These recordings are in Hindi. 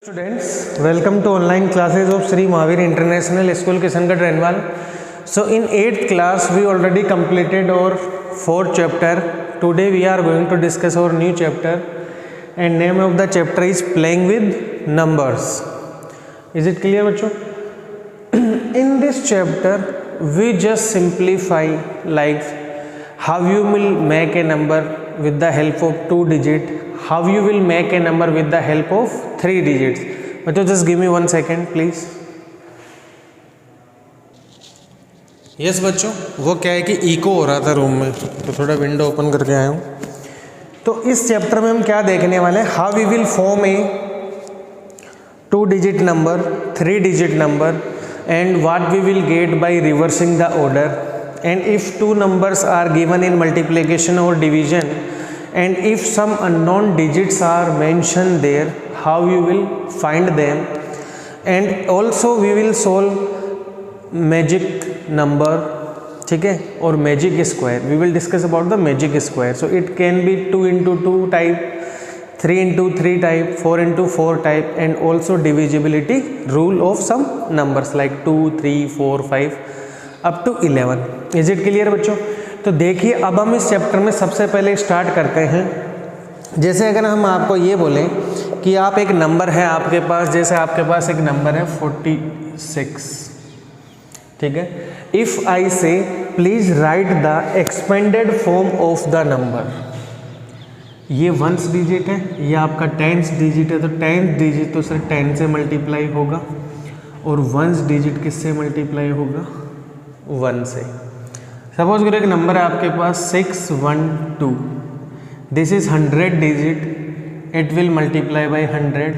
Students, welcome to online classes of Sri Mahavir International School Kishangarh Renwal. So in 8th class we already completed our 4th chapter. Today we are going to discuss our new chapter and name of the chapter is playing with numbers. Is it clear बच्चों? In this chapter we just simplify like how you will make a number with the help of 2 digit, how you will make a number with the help of 3 digits. बच्चों just give me 1 second please. Yes बच्चों, वो क्या है कि इको हो रहा था रूम में तो थोड़ा विंडो ओपन करके आया हूँ. तो इस चैप्टर में हम क्या देखने वाले हैं, how we will form a 2 digit number, 3 digit number and what we will get by reversing the order, and if two numbers are given in multiplication or division and if some unknown digits are mentioned there, how you will find them, and also we will solve magic number, ठीक है, और magic square. We will discuss about the magic square. So it can be 2 into 2 type, 3 into 3 type, 4 into 4 type, and also divisibility rule of some numbers like 2, 3, 4, 5 up to 11. Is it clear बच्चों? तो देखिए अब हम इस चैप्टर में सबसे पहले स्टार्ट करते हैं. जैसे अगर हम आपको ये बोलें कि आप एक नंबर है आपके पास, जैसे आपके पास एक नंबर है 46, ठीक है. इफ़ आई से please right the expanded form of the number. ये 1s डिजिट है, ये आपका 10s डिजिट है, तो 10th डिजिट तो सर 10 से मल्टीप्लाई होगा और 1s डिजिट किससे मल्टीप्लाई होगा, 1 से. सपोज करो एक नंबर है आपके पास 612, this is 100 digit, it will multiply by 100.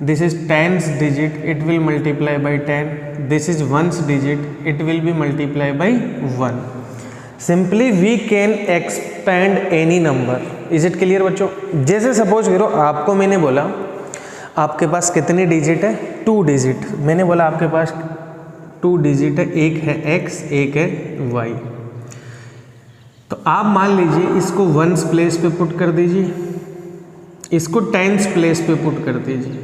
This is 10th digit, it will multiply by 10. This is 1s digit, it will be multiply by 1. Simply we can expand any number. Is it clear बच्चों? जैसे सपोज करो आपको मैंने बोला आपके पास कितने डिजिट है, 2 डिजिट. मैंने बोला आपके पास 2 डिजिट है, एक है x, एक है y. तो आप मान लीजिए इसको 1s प्लेस पे पुट कर दीजिए, इसको 10s प्लेस पे पुट कर दीजिए,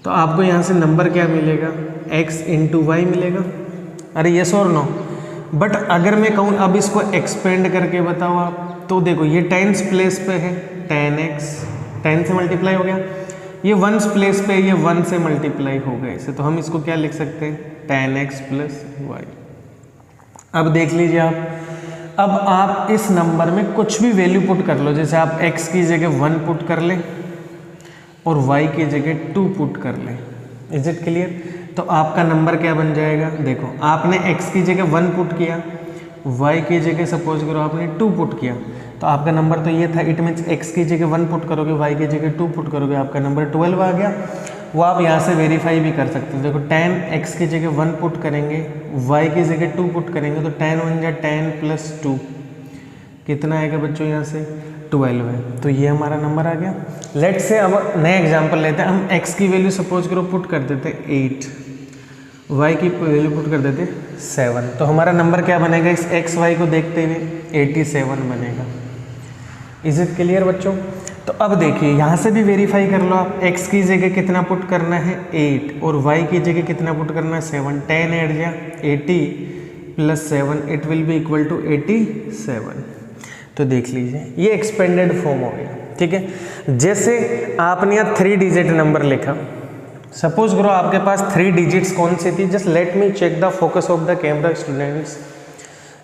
तो आपको यहाँ से नंबर क्या मिलेगा, x इंटू वाई मिलेगा. अरे यस और नो? बट अगर मैं कहूँ अब इसको एक्सपेंड करके बताओ आप, तो देखो ये 10s प्लेस पे है, 10x 10 से मल्टीप्लाई हो गया, ये 1s प्लेस पे ये 1 से मल्टीप्लाई हो गए इसे, तो हम इसको क्या लिख सकते हैं, 10x प्लस वाई. अब देख लीजिए आप, अब आप इस नंबर में कुछ भी वैल्यू पुट कर लो, जैसे आप x की जगह 1 पुट कर लें और y की जगह 2 पुट कर लें. Is it clear? तो आपका नंबर क्या बन जाएगा, देखो आपने x की जगह 1 पुट किया, y की जगह सपोज करो आपने 2 पुट किया, तो आपका नंबर तो ये था. इट मीन्स x की जगह 1 पुट करोगे, y की जगह 2 पुट करोगे, आपका नंबर 12 आ गया. वो आप यहाँ से वेरीफाई भी कर सकते हो. देखो 10x की जगह 1 पुट करेंगे, y की जगह 2 पुट करेंगे, तो 10 बन जाए 10 प्लस 2, कितना आएगा बच्चों यहाँ से, 12 है. तो ये हमारा नंबर आ गया. लेट से अब नए एग्जांपल लेते हैं. हम x की वैल्यू सपोज करो पुट कर देते 8, y की वैल्यू पुट कर देते 7, तो हमारा नंबर क्या बनेगा इस x y को देखते हुए, 87 बनेगा. इज इट क्लियर बच्चों? तो अब देखिए यहाँ से भी वेरीफाई कर लो आप, x की जगह कितना पुट करना है 8 और y की जगह कितना पुट करना है 7. 10 ऐड जा 80 plus 7, it will be equal to 87. तो देख लीजिए ये एक्सपेंडेड फॉर्म हो गया. ठीक है, जैसे आपने यहाँ 3 डिजिट नंबर लिखा, सपोज करो आपके पास 3 डिजिट्स कौन सी थी. Just let me check the focus of the camera students.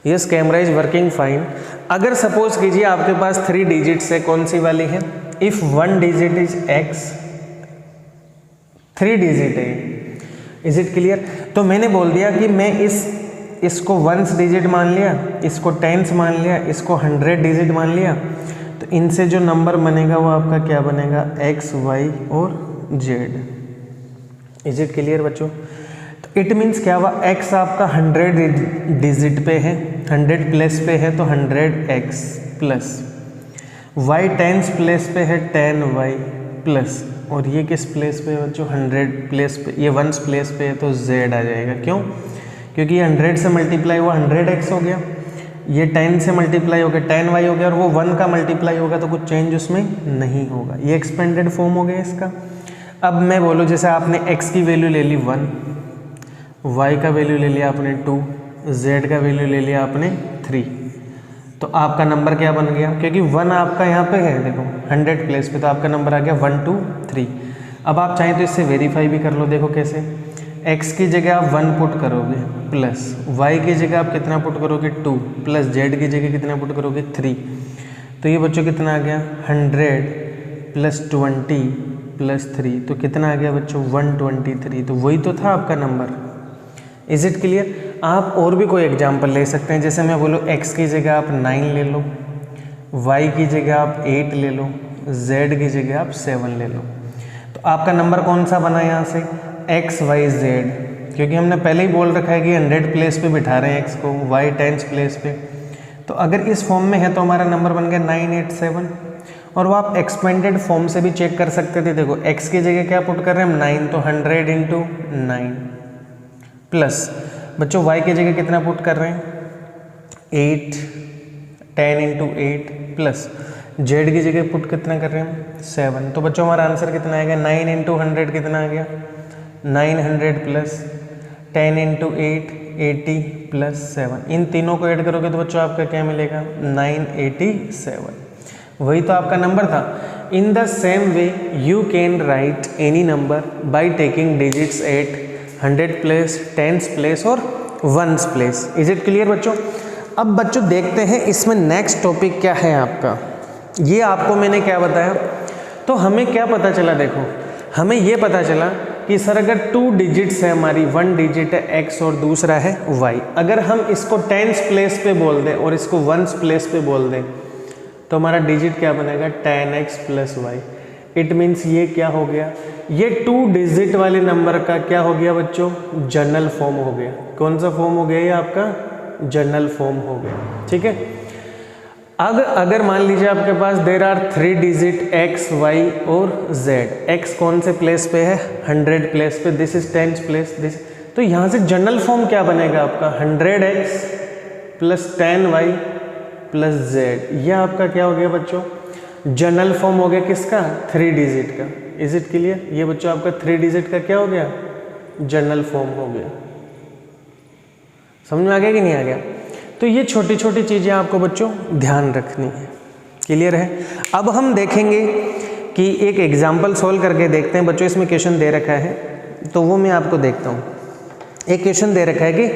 Yes, camera is working fine. अगर सपोज कीजिए आपके पास 3 डिजिट्स है, कौन सी वाली है, if 1 digit is x, 3 digit है. Is it clear? तो मैंने बोल दिया कि मैं इसको 1s डिजिट मान लिया, इसको 10s मान लिया, इसको 100 डिजिट मान लिया, तो इनसे जो नंबर बनेगा वो आपका क्या बनेगा, x, y और z. इज इट क्लियर बच्चों? तो इट मीन्स क्या हुआ, x आपका 100 डिजिट पे है, 100 प्लेस पे है तो 100x plus, y 10s place पे है 10y प्लस, और ये किस प्लेस पे है बच्चों, 100 प्लेस पे, ये 1s प्लेस पे है तो z आ जाएगा. क्यों? क्योंकि ये 100 से मल्टीप्लाई हुआ 100x हो गया, ये 10 से मल्टीप्लाई हो गया 10y हो गया, और वो 1 का मल्टीप्लाई होगा तो कुछ चेंज उसमें नहीं होगा. ये एक्सपेंडेड फॉर्म हो गया इसका. अब मैं बोलूँ जैसे आपने x की वैल्यू ले ली 1, y का वैल्यू ले लिया आपने 2, z का वैल्यू ले लिया आपने 3, तो आपका नंबर क्या बन गया? क्योंकि 1 आपका यहाँ पे है, देखो 100 प्लेस पे, तो आपका नंबर आ गया 1 2 3। अब आप चाहें तो इससे वेरीफाई भी कर लो, देखो कैसे। x की जगह आप 1 पुट करोगे प्लस y की जगह आप कितना पुट करोगे 2 प्लस z की जगह कितना पुट करोगे 3, तो ये बच्चों कितना आ गया 100 प्लस 20 प्लस 3, तो कितना आ गया बच्चों 123। तो वही तो था आपका नंबर। Is it clear? आप और भी कोई एग्जाम्पल ले सकते हैं, जैसे मैं बोलूँ x की जगह आप 9 ले लो, y की जगह आप 8 ले लो, z की जगह आप 7 ले लो, तो आपका नंबर कौन सा बना यहाँ से x y z, क्योंकि हमने पहले ही बोल रखा है कि 100 प्लेस पे बिठा रहे हैं x को, y 10 प्लेस पे, तो अगर इस फॉर्म में है तो हमारा नंबर बन गया 987। और वो आप एक्सपेंडेड फॉर्म से भी चेक कर सकते थे, देखो x की जगह क्या पुट कर रहे हैं हम 9, तो 100 इंटू 9 प्लस बच्चों y की जगह कितना पुट कर रहे हैं 8, 10 इंटू 8 प्लस z की जगह पुट कितना कर रहे हैं हम 7, तो बच्चों हमारा आंसर कितना आएगा 9 इंटू 100 कितना आ गया 900 प्लस 10 इंटू 8 80 प्लस 7, इन तीनों को ऐड करोगे तो बच्चों आपका क्या मिलेगा 987, वही तो आपका नंबर था। In the same way you can write any number by taking digits at 100 place, 10 place और 1 प्लेस। इज इट क्लियर बच्चों? अब बच्चों देखते हैं इसमें नेक्स्ट टॉपिक क्या है आपका। ये आपको मैंने क्या बताया, तो हमें क्या पता चला, देखो हमें ये पता चला कि सर अगर 2 डिजिट्स है हमारी, 1 डिजिट है x और दूसरा है y, अगर हम इसको 10 प्लेस पे बोल दें और इसको 1 प्लेस पे बोल दें तो हमारा डिजिट क्या बनेगा 10x plus Y. It means ये क्या हो गया, ये 2 डिजिट वाले नंबर का क्या हो गया बच्चों जनरल फॉर्म हो गया। कौन सा फॉर्म हो गया ये आपका जनरल फॉर्म हो गया, ठीक है। अगर मान लीजिए आपके पास there are 3 digit x y और z, x कौन से प्लेस पे है 100 प्लेस पे, दिस इज 10 प्लेस दिस, तो यहाँ से जनरल फॉर्म क्या बनेगा आपका 100x plus 10y plus z, यह आपका क्या हो गया बच्चों जनरल फॉर्म हो गया किसका 3 डिजिट का। Is it clear? ये बच्चों आपका 3 डिजिट का क्या हो गया जनरल फॉर्म हो गया। समझ में आ गया कि नहीं आ गया? तो ये छोटी छोटी चीज़ें आपको बच्चों ध्यान रखनी है। क्लियर है? अब हम देखेंगे कि एक एग्जाम्पल सोल्व करके देखते हैं बच्चों। इसमें क्वेश्चन दे रखा है तो वो मैं आपको देखता हूँ। एक क्वेश्चन दे रखा है कि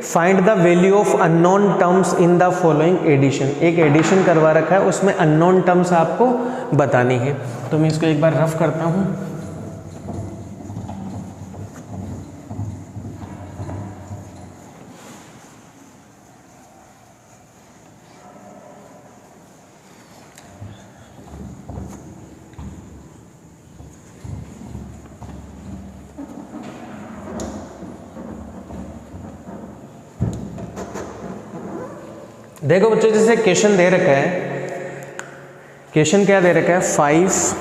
find the value of unknown terms in the following addition. एक एडिशन करवा रखा है, उसमें अननोन टर्म्स आपको बतानी है। तो मैं इसको एक बार रफ करता हूँ। देखो बच्चों जैसे क्वेश्चन दे रखा है, क्वेश्चन क्या दे रखा है 5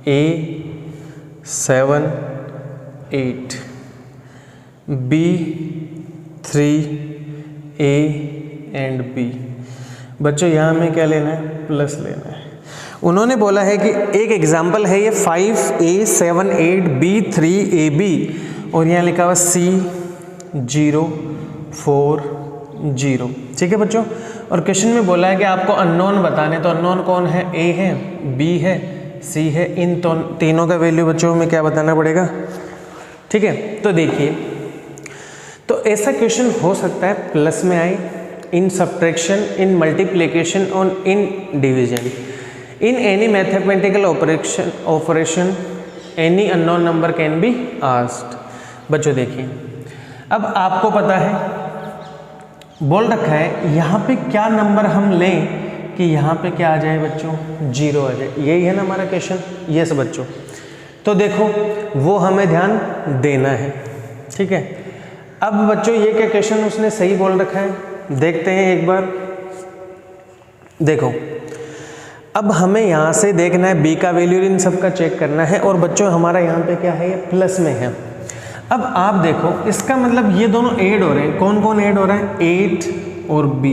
A 7 8 B 3 A and B। बच्चों यहाँ हमें क्या लेना है प्लस लेना है। उन्होंने बोला है कि एक एग्जाम्पल है ये 5 A 7 8 B 3 AB और यहाँ लिखा हुआ C 0 4 0। ठीक है बच्चों, और क्वेश्चन में बोला है कि आपको अननोन बताने, तो अननोन कौन है A है B है C है, इन तीनों का वैल्यू बच्चों में क्या बताना पड़ेगा। ठीक है, तो देखिए तो ऐसा क्वेश्चन हो सकता है प्लस में आए, इन सब्ट्रैक्शन, इन मल्टीप्लिकेशन और in division, in any mathematical operation any unknown number can be asked. बच्चों देखिए अब आपको पता है बोल रखा है यहाँ पे क्या नंबर हम लें कि यहाँ पे क्या आ जाए बच्चों 0 आ जाए, यही है ना हमारा क्वेश्चन। यस बच्चों, तो देखो वो हमें ध्यान देना है। ठीक है, अब बच्चों ये क्या क्वेश्चन उसने सही बोल रखा है, देखते हैं एक बार। देखो अब हमें यहाँ से देखना है B का वैल्यू इन सब का चेक करना है, और बच्चों हमारा यहाँ पे क्या है ये प्लस में है। अब आप देखो इसका मतलब ये दोनों ऐड हो रहे हैं, कौन कौन ऐड हो रहा है 8 और B,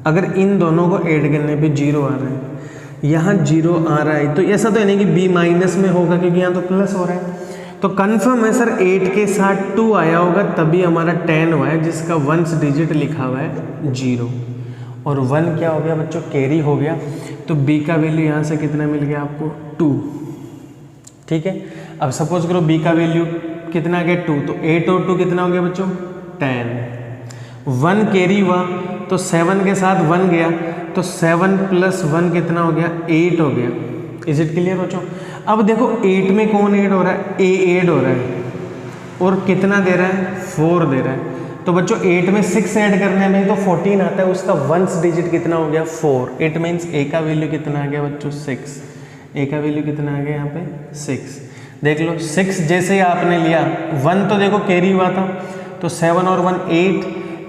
अगर इन दोनों को ऐड करने पे 0 आ रहा है, यहाँ 0 आ रहा है, तो ऐसा तो है नहीं कि b माइनस में होगा क्योंकि यहाँ तो प्लस हो रहा है। तो कंफर्म है सर 8 के साथ 2 आया होगा तभी हमारा 10 हुआ है, जिसका 1 डिजिट लिखा हुआ है 0 और 1 क्या हो गया बच्चों, कैरी हो गया। तो b का वैल्यू यहाँ से कितना मिल गया आपको 2। ठीक है, अब सपोज करो b का वैल्यू कितना आ गया 2, तो 8 और 2 कितना हो गया बच्चों 10। 1 कैरी हुआ तो 7 के साथ 1 गया, तो 7 + 1 कितना हो गया 8 हो गया। इज इट क्लियर बच्चों? अब देखो 8 में कौन ऐड हो रहा है, a ऐड हो रहा है और कितना दे रहा है 4 दे रहा है। तो बच्चों 8 में 6 ऐड करने में तो 14 आता है, उसका 1 डिजिट कितना हो गया 4। इट मीन्स a का वैल्यू कितना आ गया बच्चों 6। a का वैल्यू कितना आ गया यहाँ पे 6। देख लो 6 जैसे ही आपने लिया 1 तो देखो कैरी हुआ था, तो 7 और 1 8,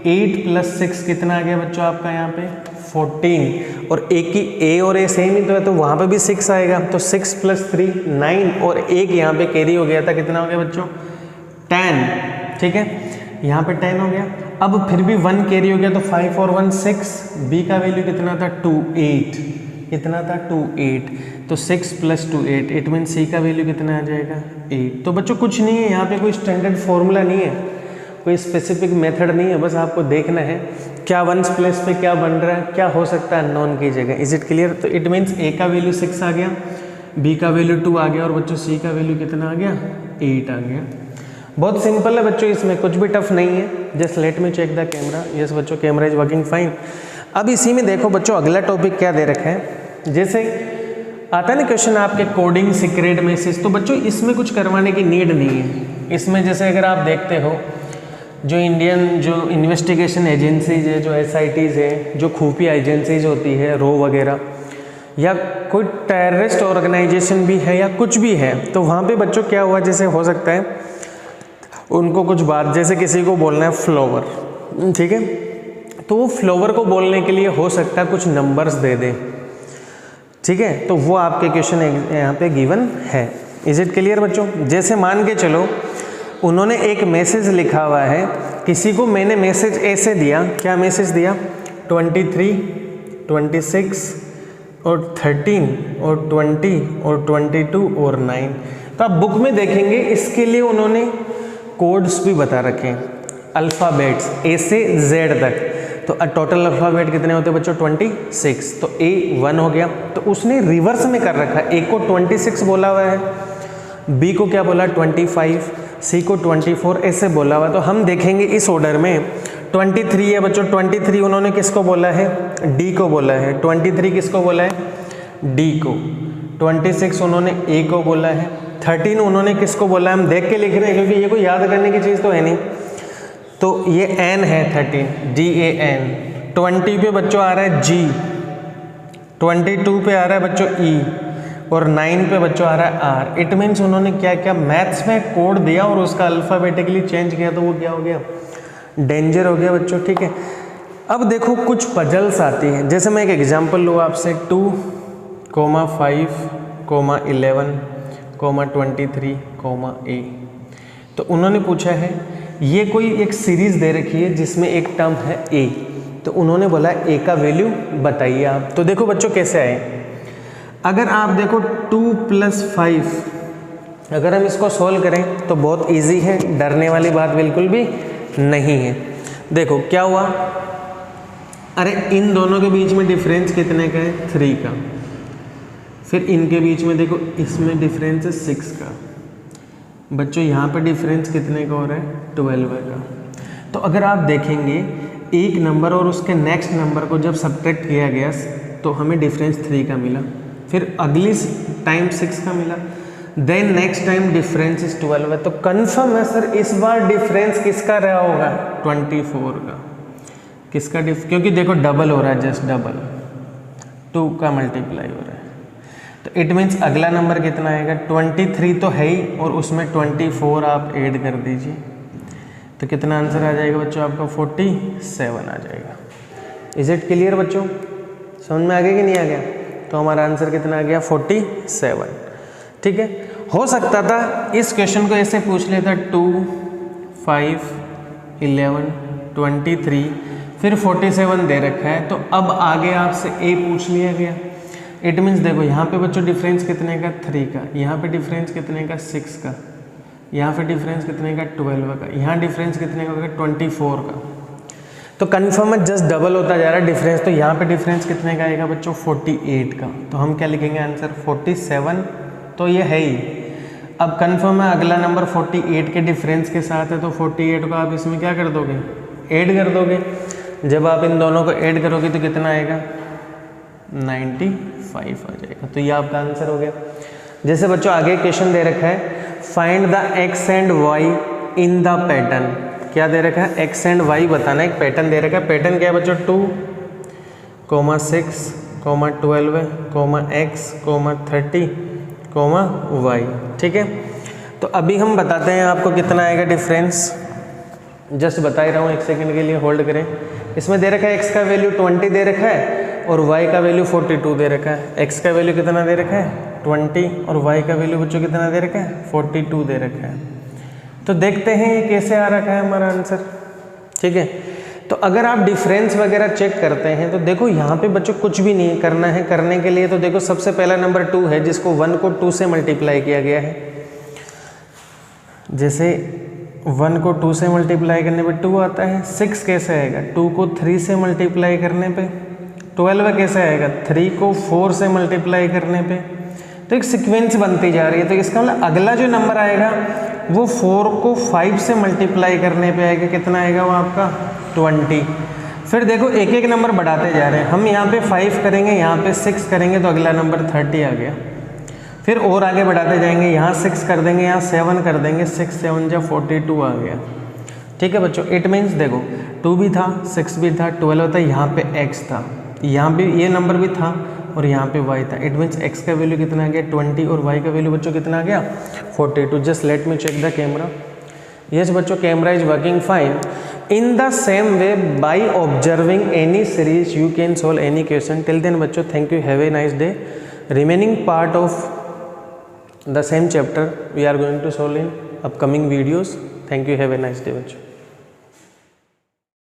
8 + 6 कितना आ गया बच्चों आपका यहाँ पे 14। और एक की a और a सेम ही तो है, तो वहाँ पे भी 6 आएगा, तो 6 + 3 9 और एक यहाँ पे कैरी हो गया था, कितना हो गया बच्चों 10। ठीक है, यहाँ पे 10 हो गया। अब फिर भी 1 कैरी हो गया, तो 5 और 1 6। b का वैल्यू कितना था 2 8, कितना था 2 8, तो 6 + 2 8। इट मीन c का वैल्यू कितना आ जाएगा 8। तो बच्चों कुछ नहीं है यहाँ पे, कोई स्टैंडर्ड फॉर्मूला नहीं है, कोई स्पेसिफिक मेथड नहीं है, बस आपको देखना है क्या 1 प्लेस पे क्या बन रहा है, क्या हो सकता है नॉन की जगह। Is it clear? तो इट मीन्स a का वैल्यू 6 आ गया, b का वैल्यू 2 आ गया और बच्चों c का वैल्यू कितना आ गया 8 आ गया। बहुत सिंपल है बच्चों, इसमें कुछ भी टफ नहीं है। Just let me check the camera. Yes बच्चों, कैमरा इज वर्किंग फाइन। अब इसी में देखो बच्चों अगला टॉपिक क्या दे रखा है, जैसे आता है ना क्वेश्चन आपके कोडिंग सीक्रेट मैसेज, तो बच्चों इसमें कुछ करवाने की नीड नहीं है। इसमें जैसे अगर आप देखते हो जो इंडियन जो इन्वेस्टिगेशन एजेंसीज है, जो SITs है, जो खुफिया एजेंसीज होती है रो वगैरह, या कोई टेररिस्ट ऑर्गेनाइजेशन भी है या कुछ भी है, तो वहाँ पे बच्चों क्या हुआ, जैसे हो सकता है उनको कुछ बात, जैसे किसी को बोलना है फ्लावर, ठीक है, तो वो फ्लावर को बोलने के लिए हो सकता है कुछ नंबर्स दे दे। ठीक है, तो वो आपके क्वेश्चन यहाँ पे गिवन है। इज इट क्लियर बच्चों? जैसे मान के चलो उन्होंने एक मैसेज लिखा हुआ है, किसी को मैंने मैसेज ऐसे दिया, क्या मैसेज दिया 23, 26 और 13 और 20 और 22 और 9। तो आप बुक में देखेंगे इसके लिए उन्होंने कोड्स भी बता रखे हैं, अल्फ़ाबेट्स A से Z तक। तो टोटल अल्फ़ाबेट कितने होते हैं बच्चों 26। तो A 1 हो गया, तो उसने रिवर्स में कर रखा है, A को 26 बोला हुआ है, B को क्या बोला 25, C को 24 ऐसे बोला हुआ। तो हम देखेंगे इस ऑर्डर में 23 है बच्चों, 23 उन्होंने किसको बोला है D को बोला है, 23 किसको बोला है D को, 26 उन्होंने A को बोला है, 13 उन्होंने किसको बोला है, हम देख के लिख रहे हैं क्योंकि ये कोई याद करने की चीज़ तो है नहीं। तो ये N है 13, DAN। 20 पे बच्चों आ रहा है G, 22 पे आ रहा है बच्चों E और 9 पे बच्चों आ रहा है R। इट मीन्स उन्होंने क्या क्या मैथ्स में कोड दिया और उसका अल्फ़ाबेटिकली चेंज किया, तो वो क्या हो गया डेंजर हो गया बच्चों। ठीक है, अब देखो कुछ पजल्स आती हैं, जैसे मैं एक एग्जांपल लूँ आपसे 2, 5, 11, 23, A। तो उन्होंने पूछा है ये कोई एक सीरीज़ दे रखी है जिसमें एक टर्म है A, तो उन्होंने बोला A का वैल्यू बताइए आप। तो देखो बच्चों कैसे आए, अगर आप देखो 2 + 5, अगर हम इसको सॉल्व करें तो बहुत इजी है, डरने वाली बात बिल्कुल भी नहीं है। देखो क्या हुआ, अरे इन दोनों के बीच में डिफरेंस कितने का है 3 का, फिर इनके बीच में देखो इसमें डिफरेंस है 6 का, बच्चों यहाँ पे डिफरेंस कितने का हो रहा है 12 का। तो अगर आप देखेंगे एक नंबर और उसके नेक्स्ट नंबर को जब सब्ट्रैक्ट किया गया तो हमें डिफरेंस 3 का मिला, फिर अगली टाइम 6 का मिला, then next time difference is 12 है। तो कंफर्म है सर इस बार डिफरेंस किसका रहा होगा 24 का। किसका क्योंकि देखो डबल हो रहा है, जस्ट डबल 2 का मल्टीप्लाई हो रहा है, तो इट मीन्स अगला नंबर कितना आएगा 23 तो है ही और उसमें 24 आप ऐड कर दीजिए, तो कितना आंसर आ जाएगा बच्चों आपका 47 आ जाएगा। इज इट क्लियर बच्चों, समझ में आ गया कि नहीं आ गया? तो हमारा आंसर कितना आ गया 47। ठीक है, हो सकता था इस क्वेश्चन को ऐसे पूछ लेता 2, 5, 11, 23 फिर 47 दे रखा है, तो अब आगे आपसे A पूछ लिया गया, इट मीन्स देखो यहाँ पे बच्चों डिफरेंस कितने का 3 का, यहाँ पे डिफरेंस कितने का 6 का, यहाँ पे डिफरेंस कितने का 12 का, यहाँ डिफरेंस कितने का होगा 24 का। तो कन्फर्म है जस्ट डबल होता जा रहा है डिफरेंस। तो यहाँ पे डिफरेंस कितने का आएगा बच्चों 48 का। तो हम क्या लिखेंगे आंसर 47, तो ये है ही। अब कन्फर्म है अगला नंबर 48 के डिफरेंस के साथ है, तो 48 को आप इसमें क्या कर दोगे, ऐड कर दोगे। जब आप इन दोनों को ऐड करोगे तो कितना आएगा 95 आ जाएगा। तो ये आपका आंसर हो गया। जैसे बच्चों आगे क्वेश्चन दे रखा है find the x and y in the pattern. क्या दे रखा है x एंड y बताना, एक पैटर्न दे रखा है। पैटर्न क्या है बच्चों 2, 6, 12, x, 30, y। ठीक है, तो अभी हम बताते हैं आपको कितना आएगा डिफरेंस। जस्ट बता ही रहा हूँ, एक सेकंड के लिए होल्ड करें। इसमें दे रखा है x का वैल्यू 20 दे रखा है और y का वैल्यू 42 दे रखा है। x का वैल्यू कितना दे रखा है 20 और y का वैल्यू बच्चों कितना दे रखा है 42 दे रखा है। तो देखते हैं ये कैसे आ रखा है हमारा आंसर। ठीक है, तो अगर आप डिफरेंस वगैरह चेक करते हैं तो देखो यहाँ पे बच्चों कुछ भी नहीं करना है। करने के लिए तो देखो सबसे पहला नंबर 2 है, जिसको 1 को 2 से मल्टीप्लाई किया गया है। जैसे 1 को 2 से मल्टीप्लाई करने पे 2 आता है। 6 कैसे आएगा 2 को 3 से मल्टीप्लाई करने पे। 12 कैसे आएगा 3 को 4 से मल्टीप्लाई करने पे। तो एक सीक्वेंस बनती जा रही है। तो इसका मतलब अगला जो नंबर आएगा वो 4 को 5 से मल्टीप्लाई करने पे आएगा। कितना आएगा वो आपका 20। फिर देखो एक एक नंबर बढ़ाते जा रहे हैं। हम यहाँ पे 5 करेंगे, यहाँ पे 6 करेंगे तो अगला नंबर 30 आ गया। फिर और आगे बढ़ाते जाएंगे, यहाँ 6 कर देंगे, यहाँ 7 कर देंगे, 6 7 जा 42 आ गया। ठीक है बच्चों, इट मीन्स देखो 2 भी था, 6 भी था, 12 था, यहाँ पे x था, यहाँ भी ये नंबर भी था और यहाँ पे y था। इट मीन्स x का वैल्यू कितना आ गया 20 और y का वैल्यू बच्चों कितना आ गया 42। Just let me check the camera. Yes बच्चों, camera is working fine. In the same way by observing any series you can solve any question. Till then बच्चों, thank you, have a nice day. Remaining part of the same chapter we are going to solve in upcoming videos. Thank you, have a nice day बच्चों।